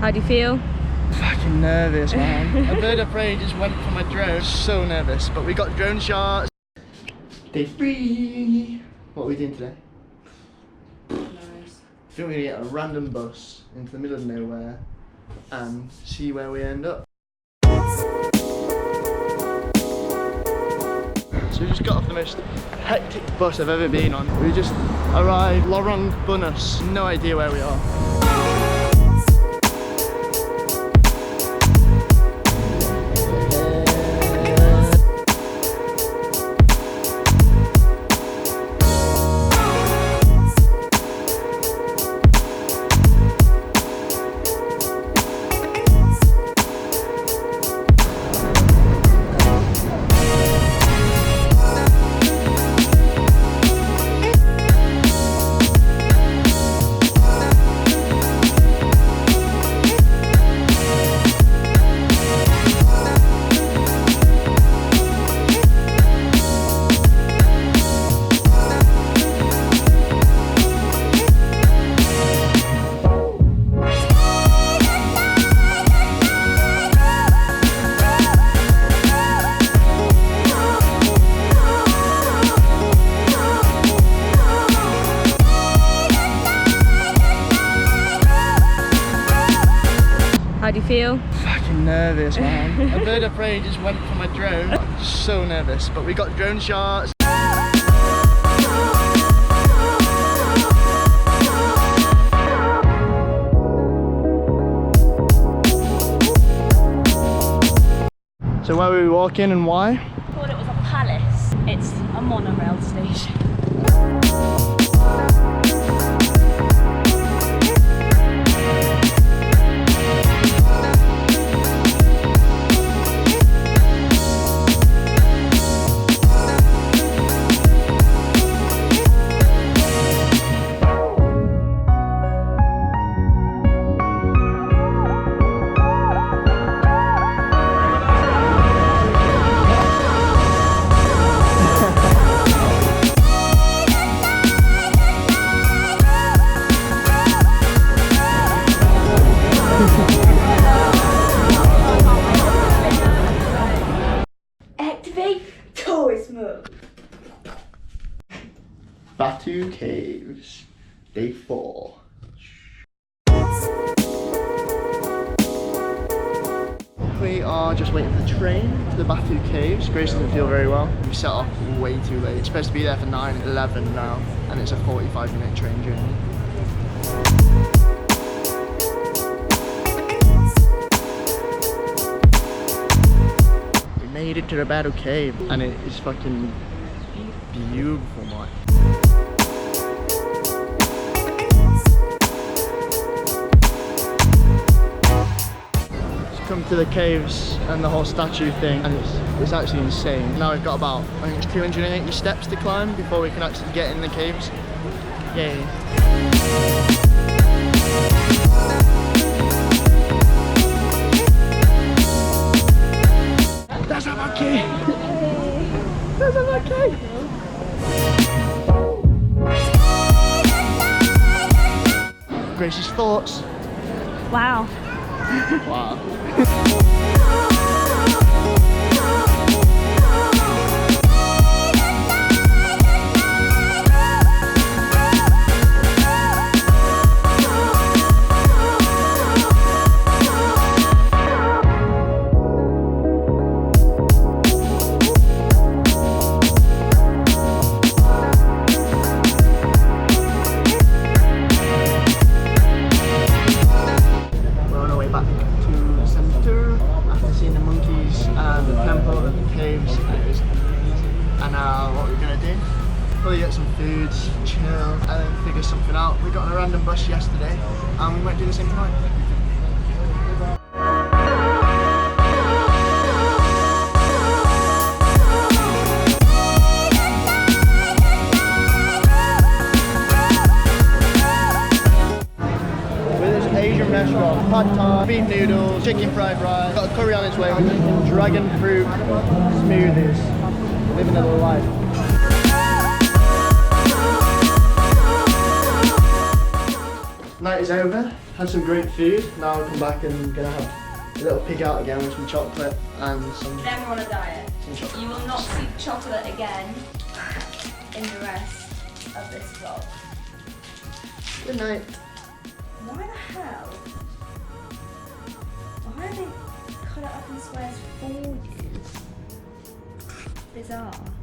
How do you feel? Fucking nervous, man. A bird of prey just went for my drone. So nervous, but we got drone shots. Day 3. What are we doing today? Nice. I think we're gonna get a random bus into the middle of nowhere and see where we end up. So we just got off the most hectic bus I've ever been on. We just arrived, Lorong Bunus, no idea where we are. How do you feel? Fucking nervous, man. A bird of prey just went for my drone. So nervous, but we got drone shots. So where were we walking and why? I thought it was a palace. It's a monorail station. Activate tourist mode. Batu Caves, day 4. We are just waiting for the train to the Batu Caves. Grace doesn't feel very well. We set off way too late. It's supposed to be there for 9:11 now, and it's a 45-minute train journey. We made it to the Batu Cave, and it is fucking beautiful, man. Come to the caves and the whole statue thing, and it's actually insane. Now we've got about, I think it's 280 steps to climb before we can actually get in the caves. Yay. That's a monkey! That's a monkey! Grace's thoughts. Wow. Wow. Probably get some food, chill, and then figure something out. We got on a random bus yesterday, and we might do the same tonight. With this Asian restaurant, pad thai, beef noodles, chicken fried rice, got a curry on its way, we're drinking dragon fruit smoothies, living a little life. Night is over, had some great food. Now I'll come back and gonna have a little pig out again with some chocolate and some. Then we're on a diet. Some chocolate. You will not see chocolate again in the rest of this vlog. Good night. Why the hell? Why are they cut it up in squares for you? Bizarre.